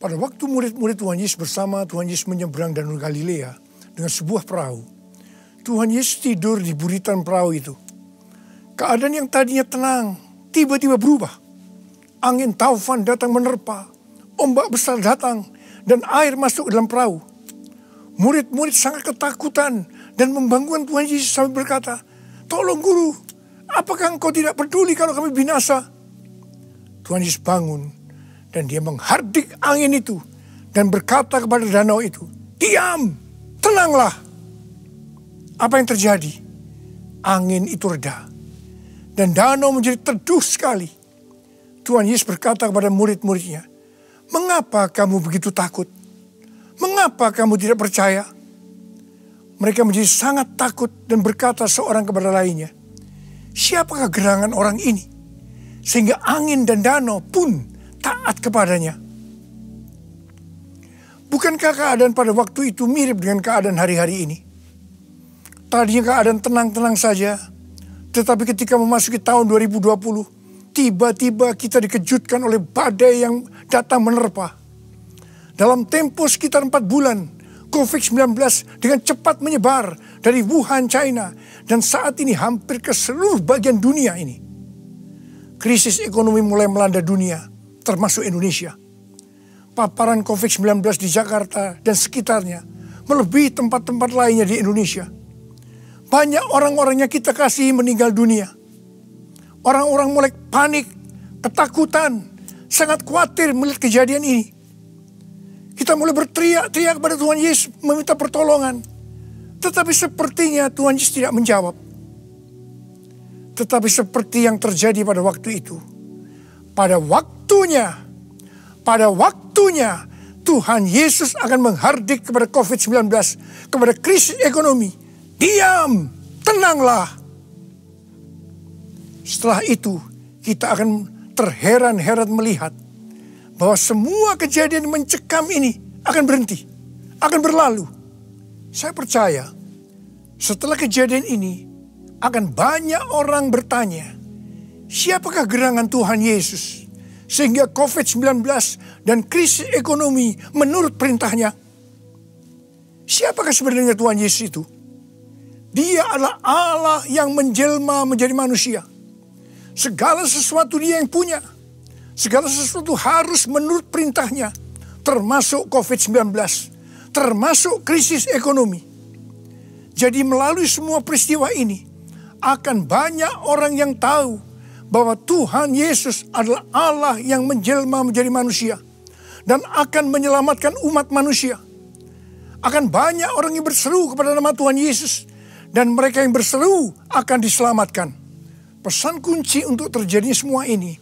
Pada waktu murid-murid Tuhan Yesus bersama Tuhan Yesus menyeberang Danau Galilea dengan sebuah perahu, Tuhan Yesus tidur di buritan perahu itu. Keadaan yang tadinya tenang tiba-tiba berubah. Angin taufan datang menerpa, ombak besar datang, dan air masuk ke dalam perahu. Murid-murid sangat ketakutan dan membangunkan Tuhan Yesus sambil berkata, "Tolong Guru, apakah engkau tidak peduli kalau kami binasa?" Tuhan Yesus bangun dan dia menghardik angin itu dan berkata kepada danau itu, "Diam, tenanglah." Apa yang terjadi? Angin itu reda dan danau menjadi teduh sekali. Tuhan Yesus berkata kepada murid-muridnya, "Mengapa kamu begitu takut? Mengapa kamu tidak percaya?" Mereka menjadi sangat takut dan berkata seorang kepada lainnya, "Siapakah gerangan orang ini? Sehingga angin dan danau pun taat kepadanya." Bukankah keadaan pada waktu itu mirip dengan keadaan hari-hari ini? Tadinya keadaan tenang-tenang saja, tetapi ketika memasuki tahun 2020, tiba-tiba kita dikejutkan oleh badai yang datang menerpa. Dalam tempo sekitar 4 bulan, COVID-19 dengan cepat menyebar dari Wuhan, China, dan saat ini hampir ke seluruh bagian dunia ini. Krisis ekonomi mulai melanda dunia, termasuk Indonesia. Paparan COVID-19 di Jakarta dan sekitarnya melebihi tempat-tempat lainnya di Indonesia. Banyak orang-orang yang kita kasihi meninggal dunia. Orang-orang mulai panik, ketakutan, sangat khawatir melihat kejadian ini. Kita mulai berteriak-teriak kepada Tuhan Yesus meminta pertolongan. Tetapi sepertinya Tuhan Yesus tidak menjawab. Tetapi seperti yang terjadi pada waktu itu. Pada waktunya Tuhan Yesus akan menghardik kepada COVID-19, kepada krisis ekonomi. "Diam, tenanglah." Setelah itu kita akan terheran-heran melihat bahwa semua kejadian mencekam ini akan berhenti, akan berlalu. Saya percaya setelah kejadian ini akan banyak orang bertanya, siapakah gerangan Tuhan Yesus sehingga COVID-19 dan krisis ekonomi menurut perintahnya? Siapakah sebenarnya Tuhan Yesus itu? Dia adalah Allah yang menjelma menjadi manusia. Segala sesuatu dia yang punya. Segala sesuatu harus menurut perintahnya. Termasuk COVID-19. Termasuk krisis ekonomi. Jadi melalui semua peristiwa ini, akan banyak orang yang tahu bahwa Tuhan Yesus adalah Allah yang menjelma menjadi manusia. Dan akan menyelamatkan umat manusia. Akan banyak orang yang berseru kepada nama Tuhan Yesus. Dan mereka yang berseru akan diselamatkan. Pesan kunci untuk terjadinya semua ini,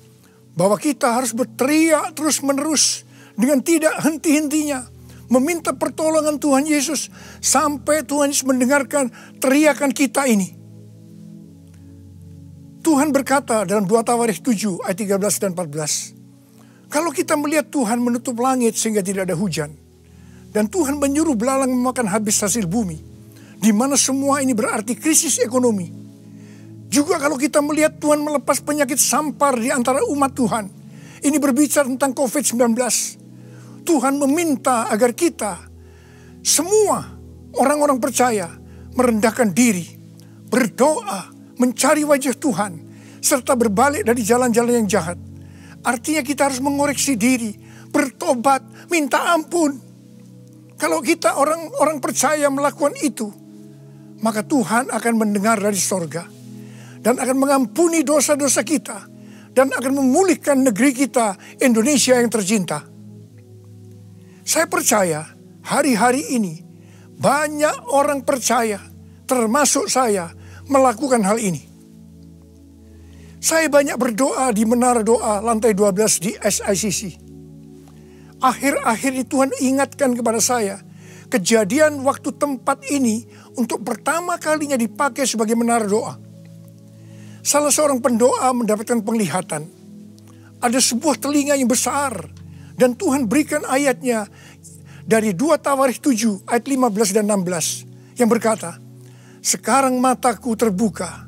bahwa kita harus berteriak terus-menerus dengan tidak henti-hentinya, meminta pertolongan Tuhan Yesus sampai Tuhan Yesus mendengarkan teriakan kita ini. Tuhan berkata dalam 2 Tawarikh 7 ayat 13 dan 14, kalau kita melihat Tuhan menutup langit sehingga tidak ada hujan, dan Tuhan menyuruh belalang memakan habis hasil bumi, di mana semua ini berarti krisis ekonomi. Juga kalau kita melihat Tuhan melepas penyakit sampar di antara umat Tuhan. Ini berbicara tentang COVID-19. Tuhan meminta agar kita, semua orang-orang percaya, merendahkan diri, berdoa, mencari wajah Tuhan, serta berbalik dari jalan-jalan yang jahat. Artinya kita harus mengoreksi diri, bertobat, minta ampun. Kalau kita orang-orang percaya melakukan itu, maka Tuhan akan mendengar dari sorga. Dan akan mengampuni dosa-dosa kita. Dan akan memulihkan negeri kita, Indonesia yang tercinta. Saya percaya hari-hari ini banyak orang percaya, termasuk saya, melakukan hal ini. Saya banyak berdoa di menara doa lantai 12 di SICC. Akhir-akhir ini Tuhan ingatkan kepada saya, kejadian waktu tempat ini untuk pertama kalinya dipakai sebagai menara doa. Salah seorang pendoa mendapatkan penglihatan. Ada sebuah telinga yang besar. Dan Tuhan berikan ayatnya dari 2 Tawarikh 7 ayat 15 dan 16. Yang berkata, sekarang mataku terbuka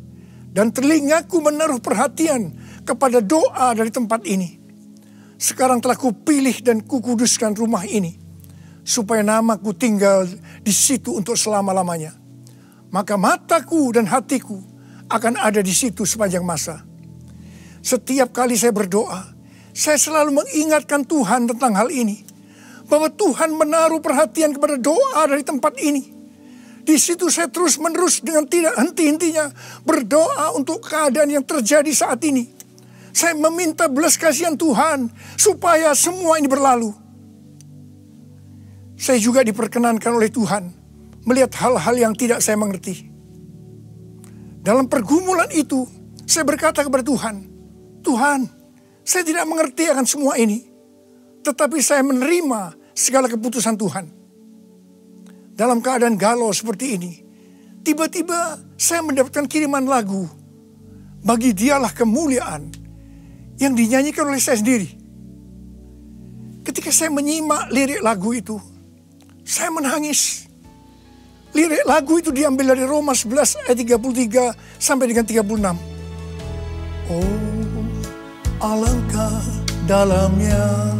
dan telingaku menaruh perhatian kepada doa dari tempat ini. sekarang telah kupilih dan kukuduskan rumah ini, supaya namaku tinggal di situ untuk selama-lamanya. Maka mataku dan hatiku akan ada di situ sepanjang masa. Setiap kali saya berdoa, saya selalu mengingatkan Tuhan tentang hal ini. Bahwa Tuhan menaruh perhatian kepada doa dari tempat ini. Di situ saya terus-menerus dengan tidak henti-hentinya berdoa untuk keadaan yang terjadi saat ini. Saya meminta belas kasihan Tuhan supaya semua ini berlalu. Saya juga diperkenankan oleh Tuhan melihat hal-hal yang tidak saya mengerti. Dalam pergumulan itu, saya berkata kepada Tuhan, Tuhan, saya tidak mengerti akan semua ini, tetapi saya menerima segala keputusan Tuhan. Dalam keadaan galau seperti ini, tiba-tiba saya mendapatkan kiriman lagu, Bagi Dialah Kemuliaan, yang dinyanyikan oleh saya sendiri. Ketika saya menyimak lirik lagu itu, saya menangis. Lirik lagu itu diambil dari Roma 11 ayat 33 sampai dengan 36. Oh, alangkah dalamnya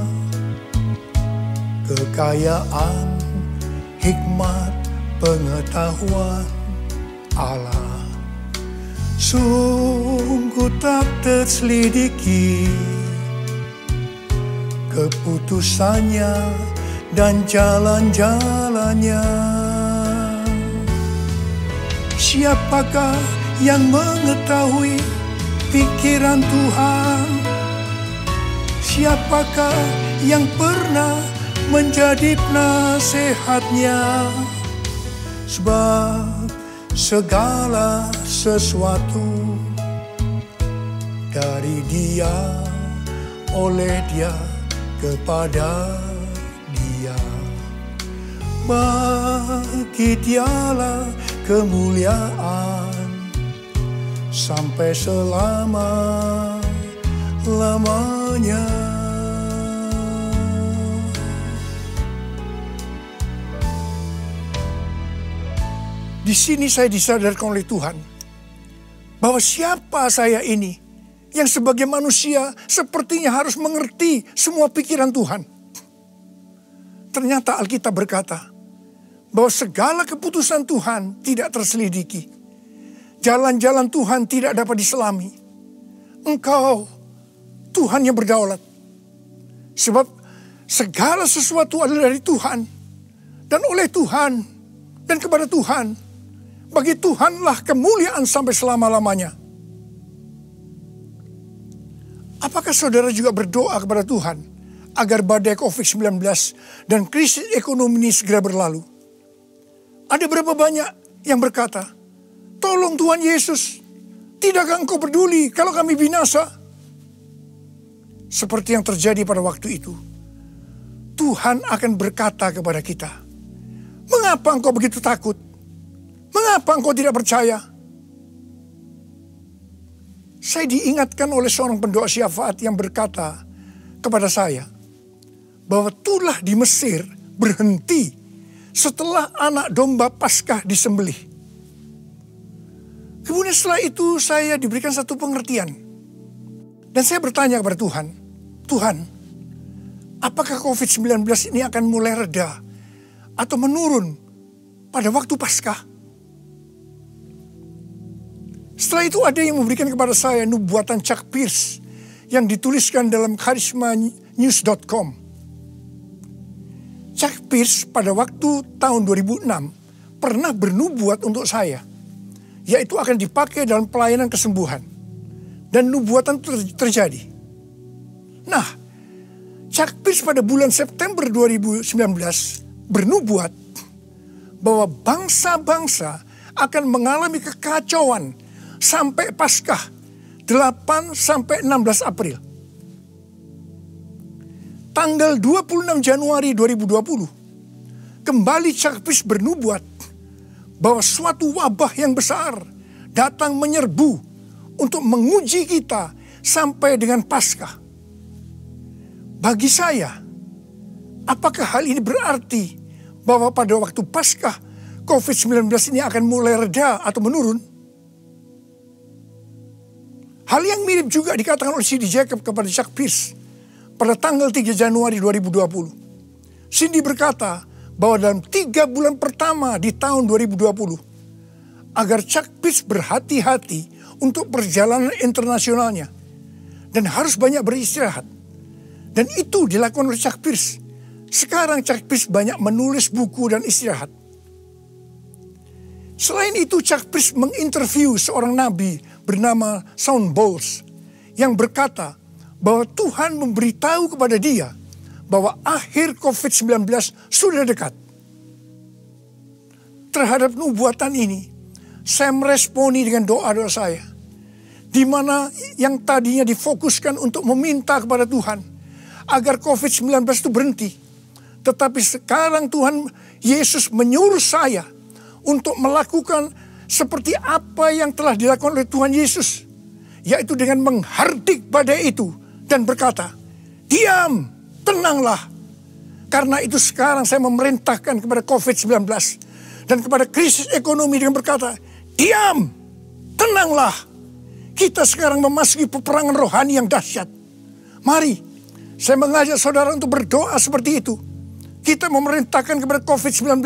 kekayaan hikmat pengetahuan Allah, sungguh tak terselidiki keputusannya dan jalan-jalannya. Siapakah yang mengetahui pikiran Tuhan? Siapakah yang pernah menjadi penasehatnya? Sebab segala sesuatu dari Dia, oleh Dia, kepada Dia. Bagi Dialah kemuliaan sampai selama-lamanya. Di sini saya disadarkan oleh Tuhan bahwa siapa saya ini yang sebagai manusia sepertinya harus mengerti semua pikiran Tuhan. Ternyata Alkitab berkata bahwa segala keputusan Tuhan tidak terselidiki. Jalan-jalan Tuhan tidak dapat diselami. Engkau Tuhan yang berdaulat. Sebab segala sesuatu adalah dari Tuhan dan oleh Tuhan dan kepada Tuhan. Bagi Tuhanlah kemuliaan sampai selama-lamanya. Apakah saudara juga berdoa kepada Tuhan agar badai COVID-19 dan krisis ekonomi ini segera berlalu? Ada berapa banyak yang berkata, tolong Tuhan Yesus, tidakkah Engkau peduli kalau kami binasa? Seperti yang terjadi pada waktu itu, Tuhan akan berkata kepada kita, mengapa engkau begitu takut? Mengapa engkau tidak percaya? Saya diingatkan oleh seorang pendoa syafaat yang berkata kepada saya bahwa tulah di Mesir berhenti setelah anak domba Paskah disembelih. Kemudian setelah itu saya diberikan satu pengertian. Dan saya bertanya kepada Tuhan, Tuhan, apakah COVID-19 ini akan mulai reda atau menurun pada waktu Paskah? Setelah itu ada yang memberikan kepada saya nubuatan Chuck Pierce yang dituliskan dalam charismanews.com. Chuck Pierce pada waktu tahun 2006 pernah bernubuat untuk saya, yaitu akan dipakai dalam pelayanan kesembuhan. Dan nubuatan terjadi. Nah, Chuck Pierce pada bulan September 2019 bernubuat bahwa bangsa-bangsa akan mengalami kekacauan sampai Paskah 8 sampai 16 April. Tanggal 26 Januari 2020, kembali Chuck Pierce bernubuat bahwa suatu wabah yang besar datang menyerbu untuk menguji kita sampai dengan Paskah. Bagi saya, apakah hal ini berarti bahwa pada waktu Paskah COVID-19 ini akan mulai reda atau menurun? Hal yang mirip juga dikatakan oleh C.D. Jacob kepada Chuck Pierce pada tanggal 3 Januari 2020. Cindy berkata bahwa dalam 3 bulan pertama di tahun 2020, agar Chuck Pierce berhati-hati untuk perjalanan internasionalnya dan harus banyak beristirahat. Dan itu dilakukan oleh Chuck Pierce. Sekarang Chuck Pierce banyak menulis buku dan istirahat. Selain itu, Chuck Pierce menginterview seorang nabi bernama Shawn Bolz yang berkata bahwa Tuhan memberitahu kepada dia bahwa akhir COVID-19 sudah dekat. Terhadap nubuatan ini, saya meresponi dengan doa-doa saya, di mana yang tadinya difokuskan untuk meminta kepada Tuhan agar COVID-19 itu berhenti. Tetapi sekarang Tuhan Yesus menyuruh saya untuk melakukan seperti apa yang telah dilakukan oleh Tuhan Yesus, yaitu dengan menghardik badai itu dan berkata, diam, tenanglah. Karena itu sekarang saya memerintahkan kepada COVID-19 dan kepada krisis ekonomi dengan berkata, diam, tenanglah. Kita sekarang memasuki peperangan rohani yang dahsyat. Mari, saya mengajak saudara untuk berdoa seperti itu. Kita memerintahkan kepada COVID-19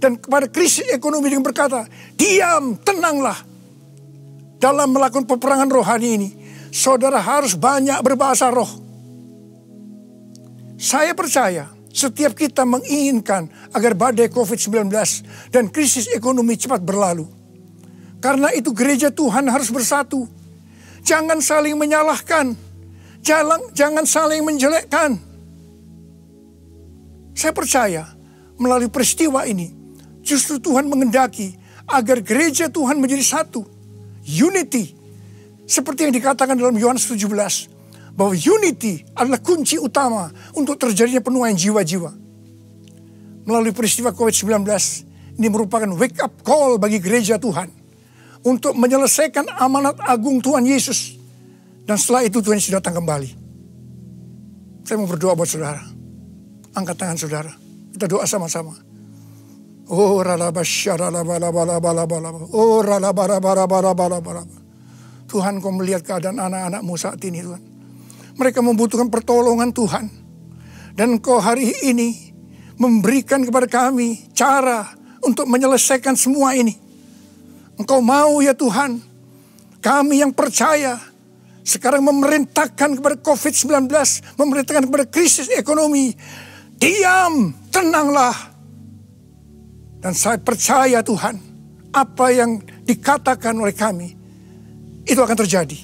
dan kepada krisis ekonomi dengan berkata, diam, tenanglah. Dalam melakukan peperangan rohani ini, saudara harus banyak berbahasa roh. Saya percaya setiap kita menginginkan agar badai COVID-19 dan krisis ekonomi cepat berlalu. Karena itu gereja Tuhan harus bersatu. Jangan saling menyalahkan. Jangan saling menjelekkan. Saya percaya melalui peristiwa ini justru Tuhan mengendaki agar gereja Tuhan menjadi satu. Unity. Seperti yang dikatakan dalam Yohanes 17. Bahwa unity adalah kunci utama untuk terjadinya penuaian jiwa-jiwa. Melalui peristiwa COVID-19, ini merupakan wake up call bagi gereja Tuhan untuk menyelesaikan amanat agung Tuhan Yesus. Dan setelah itu Tuhan Yesus datang kembali. Saya mau berdoa buat saudara. Angkat tangan saudara. Kita doa sama-sama. Oh Tuhan, Kau melihat keadaan anak-anak-Mu saat ini, Tuhan. Mereka membutuhkan pertolongan Tuhan. Dan Kau hari ini memberikan kepada kami cara untuk menyelesaikan semua ini. Engkau mau ya Tuhan, kami yang percaya sekarang memerintahkan kepada COVID-19, memerintahkan kepada krisis ekonomi. Diam, tenanglah. Dan saya percaya Tuhan, apa yang dikatakan oleh kami, itu akan terjadi.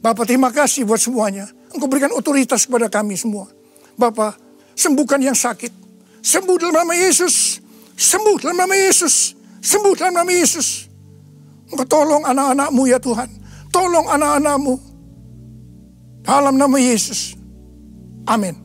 Bapak, terima kasih buat semuanya. Engkau berikan otoritas kepada kami semua. Bapak, sembuhkan yang sakit. Sembuh dalam nama Yesus. Sembuh dalam nama Yesus. Sembuh dalam nama Yesus. Engkau tolong anak-anak-Mu ya Tuhan. Tolong anak-anak-Mu. Dalam nama Yesus. Amin.